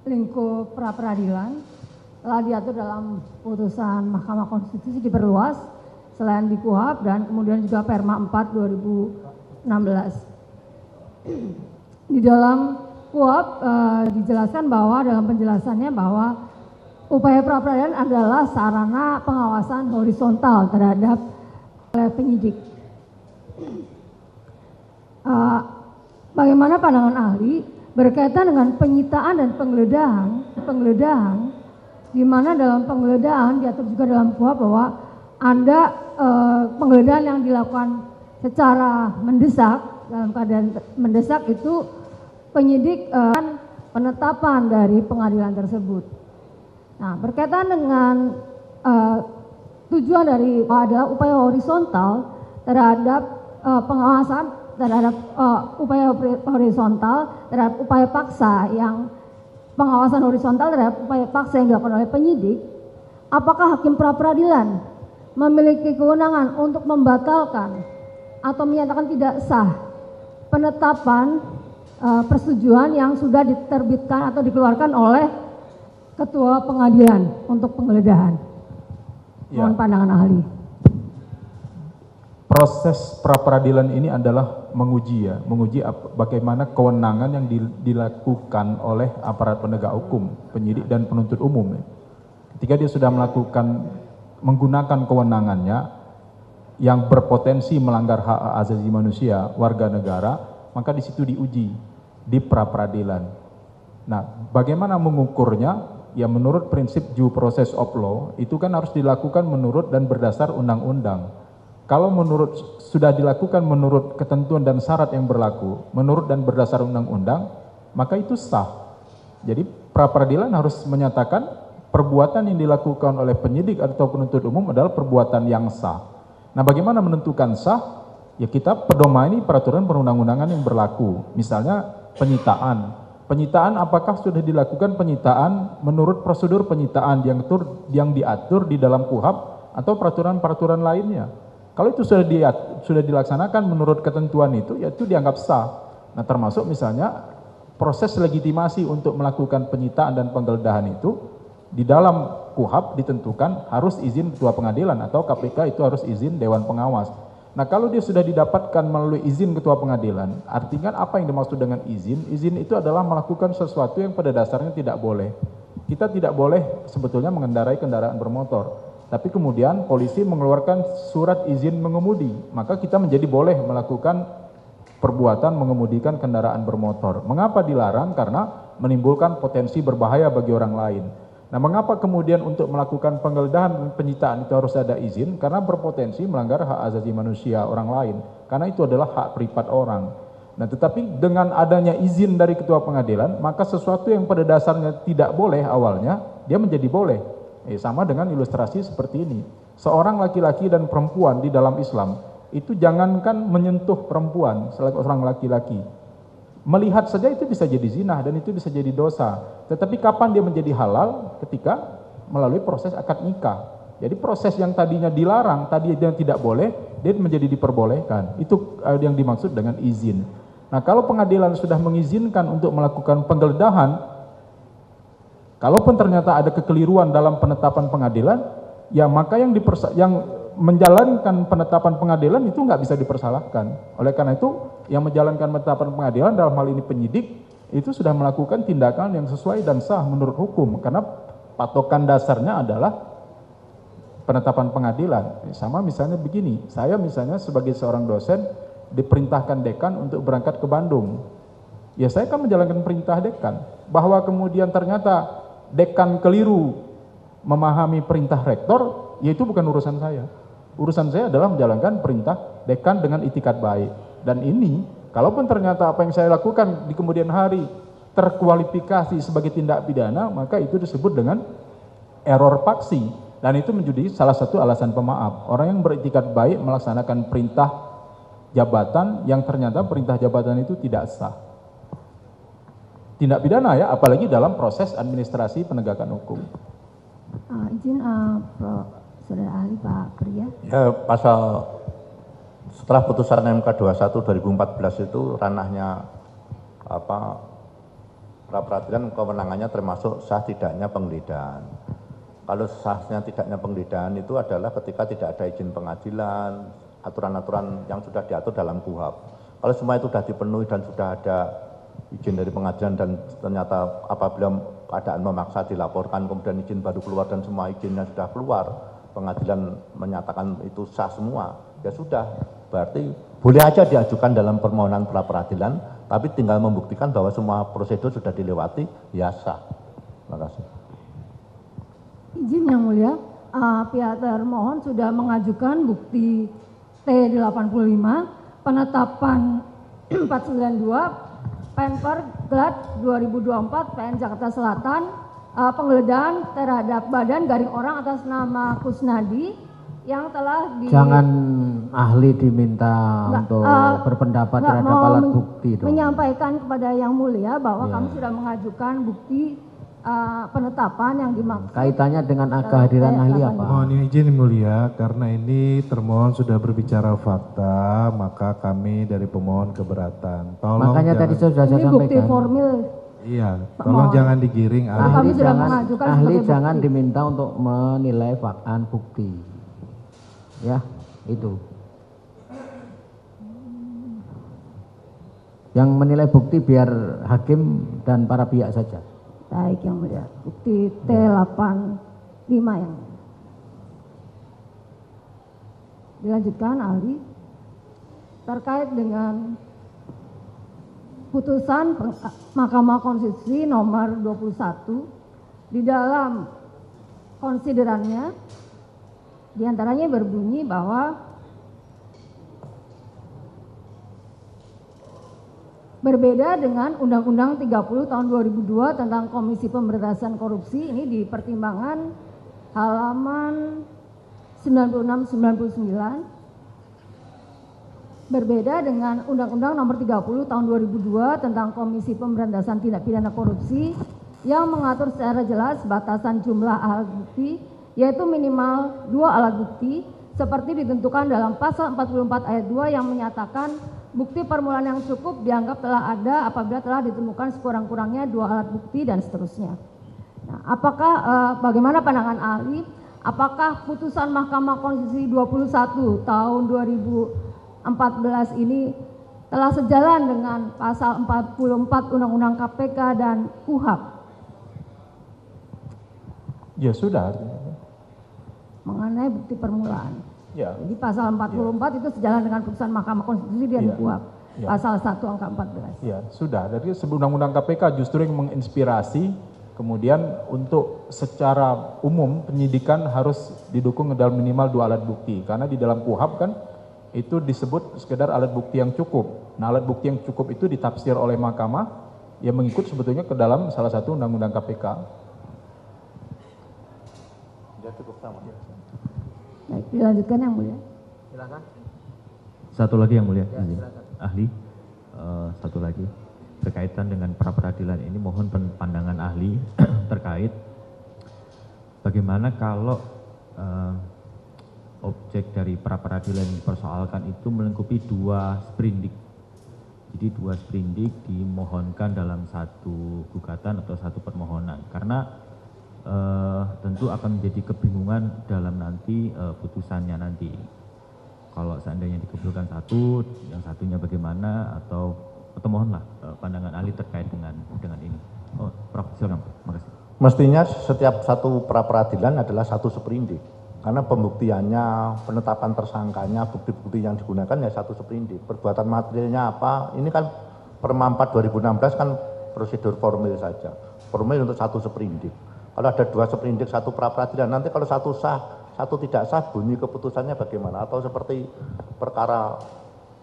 lingkup pra-peradilan telah diatur dalam putusan Mahkamah Konstitusi diperluas selain di KUHP dan kemudian juga Perma 4 2016. Di dalam KUHP dijelaskan bahwa dalam penjelasannya bahwa upaya pra-peradilan adalah sarana pengawasan horizontal terhadap penyidik. Bagaimana pandangan ahli berkaitan dengan penyitaan dan penggeledahan, di mana dalam penggeledahan diatur juga dalam KUHP bahwa ada penggeledahan yang dilakukan secara mendesak. Dalam keadaan mendesak itu penyidik penetapan dari pengadilan tersebut. Nah, berkaitan dengan tujuan dari adalah upaya horizontal terhadap pengawasan terhadap upaya horizontal terhadap upaya paksa pengawasan horizontal terhadap upaya paksa yang dilakukan oleh penyidik. Apakah hakim pra-peradilan memiliki kewenangan untuk membatalkan atau menyatakan tidak sah penetapan persetujuan yang sudah diterbitkan atau dikeluarkan oleh ketua pengadilan untuk penggeledahan? Mohon pandangan ahli. Proses pra-peradilan ini adalah menguji bagaimana kewenangan yang dilakukan oleh aparat penegak hukum, penyidik dan penuntut umum. Ketika dia sudah menggunakan kewenangannya yang berpotensi melanggar hak asasi manusia warga negara, maka di situ diuji di pra-peradilan. Nah, bagaimana mengukurnya? Ya menurut prinsip due process of law itu kan harus dilakukan menurut dan berdasar undang-undang. Kalau sudah dilakukan menurut ketentuan dan syarat yang berlaku, menurut dan berdasar undang-undang, maka itu sah. Jadi pra-peradilan harus menyatakan perbuatan yang dilakukan oleh penyidik atau penuntut umum adalah perbuatan yang sah. Nah, bagaimana menentukan sah? Ya kita pedomani peraturan perundang-undangan yang berlaku. Misalnya penyitaan. Penyitaan apakah sudah dilakukan penyitaan menurut prosedur penyitaan yang diatur di dalam KUHP atau peraturan-peraturan lainnya. Kalau itu sudah dilaksanakan menurut ketentuan itu, ya itu dianggap sah. Nah, termasuk misalnya proses legitimasi untuk melakukan penyitaan dan penggeledahan itu di dalam KUHP ditentukan harus izin ketua pengadilan atau KPK itu harus izin Dewan Pengawas. Nah, kalau dia sudah didapatkan melalui izin ketua pengadilan, artinya apa yang dimaksud dengan izin? Izin itu adalah melakukan sesuatu yang pada dasarnya tidak boleh. Kita tidak boleh sebetulnya mengendarai kendaraan bermotor, tapi kemudian polisi mengeluarkan surat izin mengemudi, maka kita menjadi boleh melakukan perbuatan mengemudikan kendaraan bermotor. Mengapa dilarang? Karena menimbulkan potensi berbahaya bagi orang lain. Nah, mengapa kemudian untuk melakukan penggeledahan dan penyitaan itu harus ada izin? Karena berpotensi melanggar hak asasi manusia orang lain. Karena itu adalah hak privat orang. Nah, tetapi dengan adanya izin dari ketua pengadilan, maka sesuatu yang pada dasarnya tidak boleh awalnya, dia menjadi boleh. Sama dengan ilustrasi seperti ini. Seorang laki-laki dan perempuan di dalam Islam, itu jangankan menyentuh perempuan, seorang laki-laki. Melihat saja itu bisa jadi zina dan itu bisa jadi dosa. Tetapi kapan dia menjadi halal? Ketika melalui proses akad nikah. Jadi proses yang tadinya dilarang, tadinya tidak boleh, dia menjadi diperbolehkan. Itu yang dimaksud dengan izin. Nah, kalau pengadilan sudah mengizinkan untuk melakukan penggeledahan, kalaupun ternyata ada kekeliruan dalam penetapan pengadilan, ya maka yang menjalankan penetapan pengadilan itu nggak bisa dipersalahkan. Oleh karena itu, yang menjalankan penetapan pengadilan dalam hal ini penyidik itu sudah melakukan tindakan yang sesuai dan sah menurut hukum, karena patokan dasarnya adalah penetapan pengadilan. Sama misalnya begini, saya misalnya sebagai seorang dosen diperintahkan dekan untuk berangkat ke Bandung. Ya saya kan menjalankan perintah dekan. Bahwa kemudian ternyata dekan keliru memahami perintah rektor, ya itu bukan urusan saya. Urusan saya adalah menjalankan perintah dekan dengan itikat baik. Dan ini, kalaupun ternyata apa yang saya lakukan di kemudian hari terkualifikasi sebagai tindak pidana, maka itu disebut dengan error paksi. Dan itu menjadi salah satu alasan pemaaf. Orang yang beritikat baik melaksanakan perintah jabatan yang ternyata perintah jabatan itu tidak sah. Tindak pidana ya, apalagi dalam proses administrasi penegakan hukum. Izin Saudara Ahli Pak Pria. Ya, pasal setelah putusan MK 21 2014 itu ranahnya pra peradilan, kewenangannya termasuk sah tidaknya penggeledahan. Kalau sahnya tidaknya penggeledahan itu adalah ketika tidak ada izin pengadilan, aturan-aturan yang sudah diatur dalam KUHP. Kalau semua itu sudah dipenuhi dan sudah ada izin dari pengadilan dan ternyata apabila keadaan memaksa dilaporkan, kemudian izin baru keluar dan semua izinnya sudah keluar, pengadilan menyatakan itu sah semua, ya sudah, berarti boleh aja diajukan dalam permohonan pra peradilan, tapi tinggal membuktikan bahwa semua prosedur sudah dilewati, ya sah. Terima kasih. Izin Yang Mulia, pihak termohon sudah mengajukan bukti T85, penetapan 492, Penper Glad 2024, PN Jakarta Selatan, penggeledahan terhadap badan garing orang atas nama Kusnadi yang telah Jangan ahli diminta untuk berpendapat terhadap alat bukti dong. Menyampaikan kepada Yang Mulia bahwa kami sudah mengajukan bukti penetapan yang dimaksud. Kaitannya dengan kehadiran ahli apa? Mohon izin mulia, karena ini termohon sudah berbicara fakta, maka kami dari pemohon keberatan. Tolong Makanya tadi sudah saya Ini bukti sampaikan. formil. Iya, tolong jangan digiring. Kami sudah mengajukan ahli sebagai jangan bukti. diminta untuk menilai faktaan bukti. Ya, itu. Yang menilai bukti biar hakim dan para pihak saja. Baik Yang Mulia, bukti T85 yang dilanjutkan ahli terkait dengan putusan Mahkamah Konstitusi nomor 21 di dalam konsiderannya diantaranya berbunyi bahwa berbeda dengan Undang-Undang 30 tahun 2002 tentang Komisi Pemberantasan Korupsi, ini di pertimbangan halaman 96-99. Berbeda dengan Undang-Undang nomor 30 tahun 2002 tentang Komisi Pemberantasan Tindak Pidana Korupsi yang mengatur secara jelas batasan jumlah alat bukti, yaitu minimal 2 alat bukti, seperti ditentukan dalam pasal 44 ayat 2 yang menyatakan bukti permulaan yang cukup dianggap telah ada apabila telah ditemukan sekurang-kurangnya 2 alat bukti dan seterusnya. Nah, bagaimana pandangan ahli? Apakah putusan Mahkamah Konstitusi 21 tahun 2014 ini telah sejalan dengan pasal 44 Undang-Undang KPK dan KUHP? Ya sudah. Mengenai bukti permulaan. Ya. Jadi pasal 44 itu sejalan dengan putusan Mahkamah Konstitusi dan KUHP. Pasal 1 angka 14. Ya, sudah. Dari Undang-Undang KPK justru yang menginspirasi kemudian untuk secara umum penyidikan harus didukung dalam minimal 2 alat bukti. Karena di dalam KUHP kan itu disebut sekedar alat bukti yang cukup. Nah, alat bukti yang cukup itu ditafsir oleh mahkamah yang mengikut sebetulnya ke dalam salah satu Undang-Undang KPK. Ya cukup sama. Baik, dilanjutkan Yang Mulia. Silakan. Satu lagi Yang Mulia, Ya, silakan. ahli, satu lagi berkaitan dengan pra peradilan ini, mohon pandangan ahli terkait bagaimana kalau objek dari pra peradilan yang dipersoalkan itu melengkapi 2 sprindik. Jadi 2 sprindik dimohonkan dalam satu gugatan atau satu permohonan. Karena tentu akan menjadi kebingungan dalam nanti putusannya nanti. Kalau seandainya dikabulkan satu, yang satunya bagaimana, atau mohonlah pandangan ahli terkait dengan ini. Oh, Prof, silakan. Makasih. Mestinya setiap satu pra peradilan adalah satu seperindik. Karena pembuktiannya, penetapan tersangkanya, bukti-bukti yang digunakan ya satu seperindik. Perbuatan materialnya apa? Ini kan Perma 4 2016 kan prosedur formil saja. Formil untuk satu seperindik. Kalau ada dua seperindik, satu pra peradilan, nanti kalau satu sah, satu tidak sah, bunyi keputusannya bagaimana? Atau seperti perkara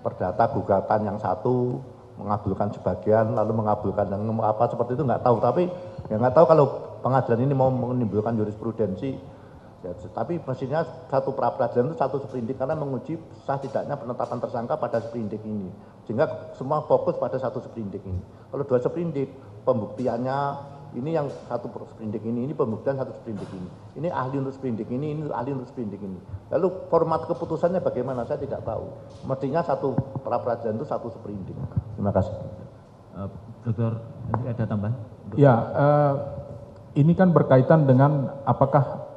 perdata gugatan yang satu mengabulkan sebagian, lalu mengabulkan yang apa seperti itu nggak tahu. Tapi ya nggak tahu kalau pengadilan ini mau menimbulkan jurisprudensi. Ya, tapi mestinya satu pra peradilan itu satu seperindik karena menguji sah tidaknya penetapan tersangka pada seperindik ini. Sehingga semua fokus pada satu seperindik ini. Kalau dua seperindik, pembuktiannya ini yang satu seperindik ini pembuktian satu seperindik ini. Ini ahli untuk seperindik ini ahli untuk seperindik ini. Lalu format keputusannya bagaimana saya tidak tahu. Mestinya satu pra peradilan itu satu seperindik. Terima kasih. Dokter, ada tambahan? Ya, ini kan berkaitan dengan apakah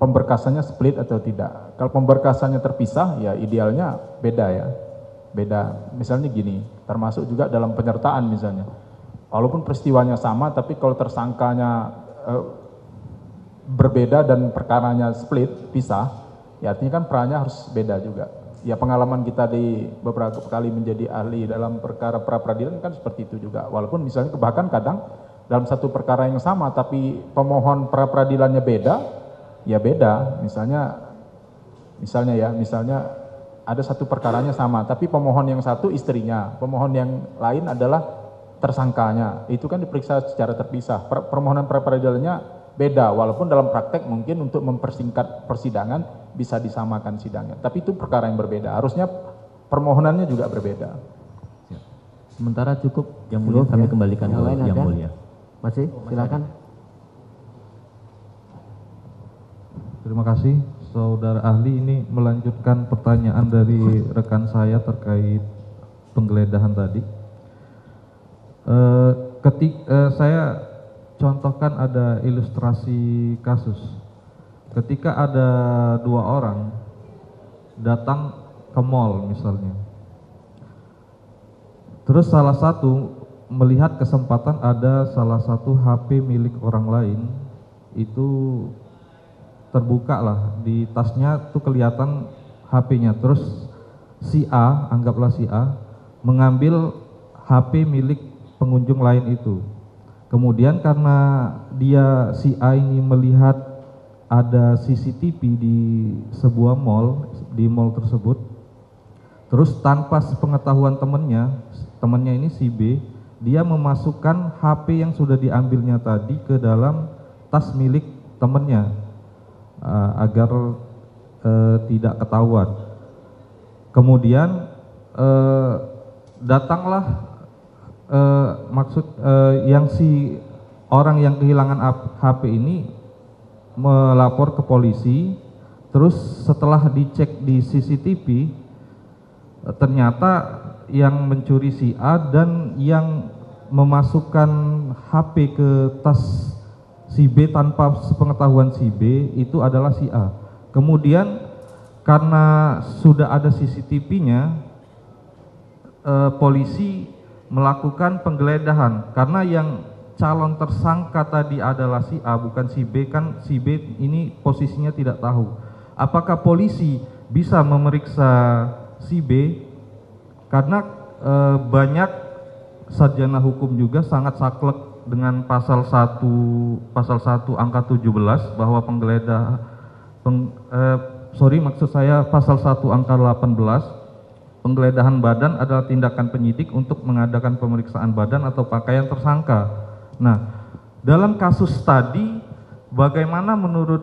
pemberkasannya split atau tidak. Kalau pemberkasannya terpisah, ya idealnya beda ya. Beda, misalnya gini, termasuk juga dalam penyertaan misalnya. Walaupun peristiwanya sama, tapi kalau tersangkanya berbeda dan perkaranya split, pisah, ya artinya kan perannya harus beda juga. Ya pengalaman kita di beberapa kali menjadi ahli dalam perkara pra peradilan kan seperti itu juga. Walaupun misalnya bahkan kadang dalam satu perkara yang sama, tapi pemohon pra peradilannya beda, ya beda. Misalnya ada satu perkaranya sama, tapi pemohon yang satu istrinya, pemohon yang lain adalah tersangkanya. Itu kan diperiksa secara terpisah. Permohonan pra peradilannya beda, walaupun dalam praktek mungkin untuk mempersingkat persidangan bisa disamakan sidangnya. Tapi itu perkara yang berbeda. Harusnya permohonannya juga berbeda. Sementara cukup, yang mulia kami kembalikan ke yang mulia. Masih, silakan. Terima kasih, saudara ahli. Ini melanjutkan pertanyaan dari rekan saya terkait penggeledahan tadi. Saya contohkan ada ilustrasi kasus. Ketika ada dua orang datang ke mall misalnya, terus salah satu melihat kesempatan ada salah satu HP milik orang lain itu terbuka lah di tasnya, tuh kelihatan HP-nya. Terus si A, anggaplah si A, mengambil HP milik pengunjung lain itu. Kemudian karena dia si A ini melihat ada CCTV di sebuah mall, di mall tersebut, terus tanpa sepengetahuan temannya ini si B, dia memasukkan HP yang sudah diambilnya tadi ke dalam tas milik temannya agar tidak ketahuan. Kemudian datanglah yang si orang yang kehilangan HP ini melapor ke polisi. Terus setelah dicek di CCTV, ternyata yang mencuri si A dan yang memasukkan HP ke tas si B tanpa sepengetahuan si B itu adalah si A. Kemudian karena sudah ada CCTV-nya, polisi melakukan penggeledahan karena yang calon tersangka tadi adalah si A bukan si B, kan si B ini posisinya tidak tahu. Apakah polisi bisa memeriksa si B? Karena banyak sarjana hukum juga sangat saklek dengan pasal 1 angka 17 bahwa maksud saya pasal 1 angka 18, penggeledahan badan adalah tindakan penyidik untuk mengadakan pemeriksaan badan atau pakaian tersangka. Nah, dalam kasus tadi bagaimana menurut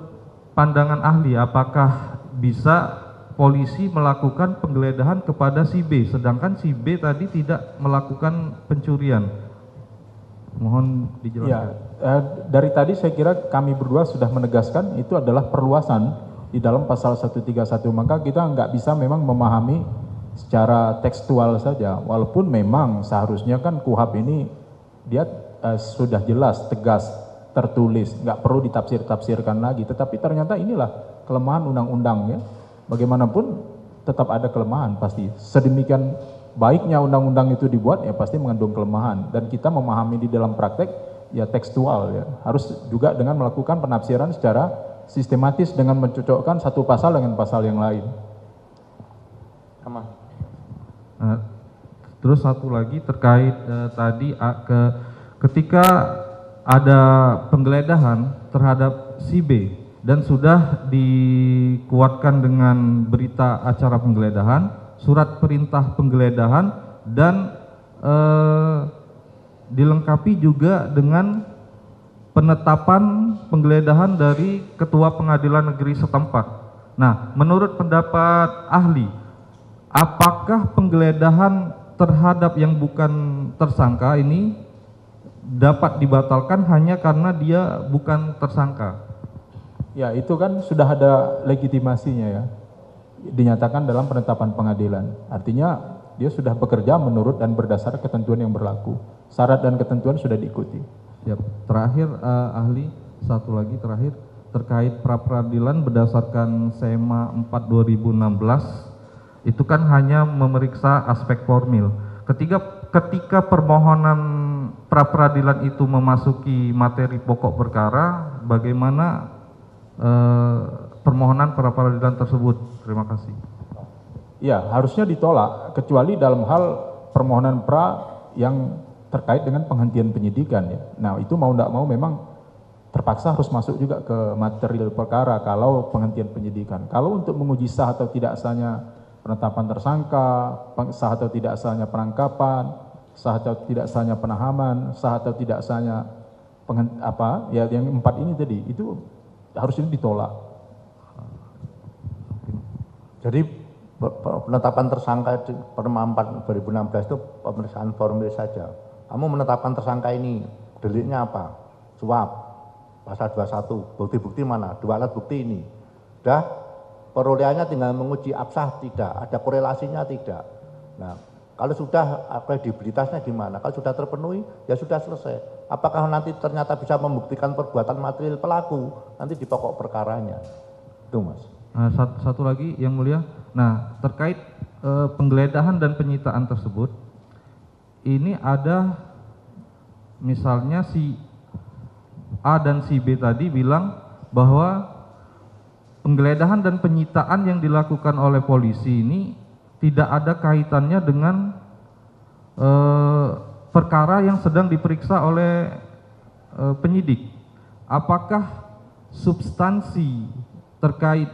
pandangan ahli, apakah bisa polisi melakukan penggeledahan kepada si B sedangkan si B tadi tidak melakukan pencurian? Mohon dijelaskan. Ya, dari tadi saya kira kami berdua sudah menegaskan itu adalah perluasan di dalam pasal 131, maka kita nggak bisa memang memahami secara tekstual saja, walaupun memang seharusnya kan KUHP ini dia sudah jelas tegas tertulis, nggak perlu ditafsir-tafsirkan lagi. Tetapi ternyata inilah kelemahan undang-undang ya. Bagaimanapun tetap ada kelemahan pasti. Sedemikian baiknya undang-undang itu dibuat ya pasti mengandung kelemahan. Dan kita memahami di dalam praktek ya tekstual ya. Harus juga dengan melakukan penafsiran secara sistematis dengan mencocokkan satu pasal dengan pasal yang lain. Terus satu lagi terkait tadi ketika ada penggeledahan terhadap si B dan sudah dikuatkan dengan berita acara penggeledahan, surat perintah penggeledahan dan dilengkapi juga dengan penetapan penggeledahan dari Ketua Pengadilan Negeri setempat. Nah, menurut pendapat ahli, apakah penggeledahan terhadap yang bukan tersangka ini dapat dibatalkan hanya karena dia bukan tersangka? Ya, itu kan sudah ada legitimasinya ya. Dinyatakan dalam penetapan pengadilan. Artinya dia sudah bekerja menurut dan berdasar ketentuan yang berlaku. Syarat dan ketentuan sudah diikuti. Siap. Terakhir ahli, satu lagi terakhir terkait pra-peradilan berdasarkan SEMA 4/2016 itu kan hanya memeriksa aspek formil. Ketika permohonan pra-peradilan itu memasuki materi pokok perkara, bagaimana permohonan pra-peradilan tersebut? Terima kasih. Ya, harusnya ditolak kecuali dalam hal permohonan pra yang terkait dengan penghentian penyidikan ya. Nah, itu mau tidak mau memang terpaksa harus masuk juga ke material perkara kalau penghentian penyidikan. Kalau untuk menguji sah atau tidak sahnya penetapan tersangka, sah atau tidak sahnya penangkapan, sah atau tidak sahnya penahanan, sah atau tidak sahnya yang 4 ini tadi, itu harusnya ditolak. Jadi penetapan tersangka di Perma 4 2016 itu pemeriksaan formil saja. Kamu menetapkan tersangka ini, deliknya apa? Suap, pasal 21, bukti-bukti mana? 2 alat bukti ini. Sudah, perolehannya tinggal menguji absah tidak, ada korelasinya tidak. Nah, kalau sudah kredibilitasnya gimana? Kalau sudah terpenuhi, ya sudah selesai. Apakah nanti ternyata bisa membuktikan perbuatan material pelaku nanti di pokok perkaranya? Itu Mas. Nah, satu lagi yang mulia. Nah, terkait penggeledahan dan penyitaan tersebut, ini ada misalnya si A dan si B tadi bilang bahwa penggeledahan dan penyitaan yang dilakukan oleh polisi ini tidak ada kaitannya dengan perkara yang sedang diperiksa oleh penyidik. Apakah substansi terkait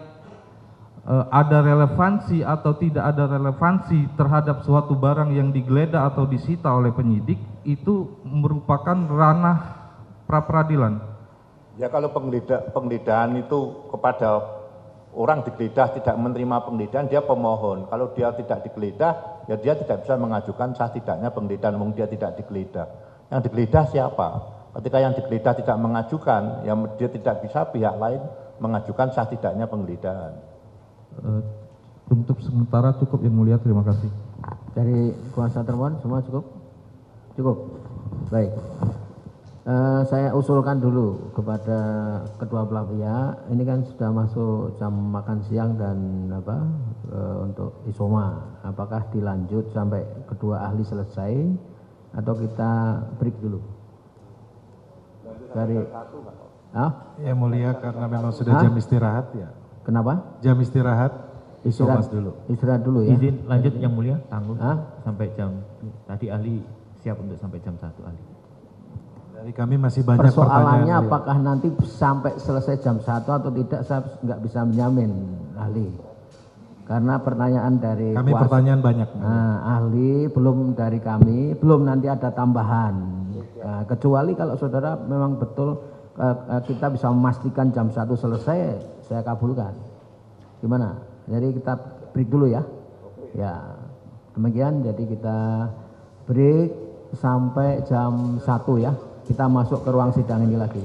ada relevansi atau tidak ada relevansi terhadap suatu barang yang digeledah atau disita oleh penyidik itu merupakan ranah pra-peradilan? Ya, kalau penggeledahan itu kepada orang digeledah tidak menerima penggeledahan, dia pemohon. Kalau dia tidak digeledah, ya dia tidak bisa mengajukan sah tidaknya penggeledahan, wong dia tidak digeledah. Yang digeledah siapa? Ketika yang digeledah tidak mengajukan, ya dia tidak bisa pihak lain mengajukan sah tidaknya penggeledahan. Untuk sementara cukup yang mulia, terima kasih. Dari kuasa termohon semua cukup? Cukup. Baik. Saya usulkan dulu kepada kedua belah pihak. Ini kan sudah masuk jam makan siang dan untuk isoma. Apakah dilanjut sampai kedua ahli selesai atau kita break dulu? Dari Yang mulia, karena memang sudah jam istirahat ya. Kenapa? Jam istirahat. Istirahat dulu. Istirahat dulu ya. Izin lanjut yang mulia, tangguh sampai jam tadi ahli siap untuk sampai jam 1 ahli. Dari kami masih banyak pertanyaan. Persoalannya apakah nanti sampai selesai jam 1 atau tidak, saya nggak bisa menjamin ahli. Karena pertanyaan dari kami pertanyaan banyak. Nah, ahli belum dari kami, belum nanti ada tambahan. Nah, kecuali kalau saudara memang betul kita bisa memastikan jam 1 selesai, saya kabulkan. Gimana? Jadi kita break dulu ya. Ya, demikian. Jadi kita break sampai jam 1 ya. Kita masuk ke ruang sidang ini lagi.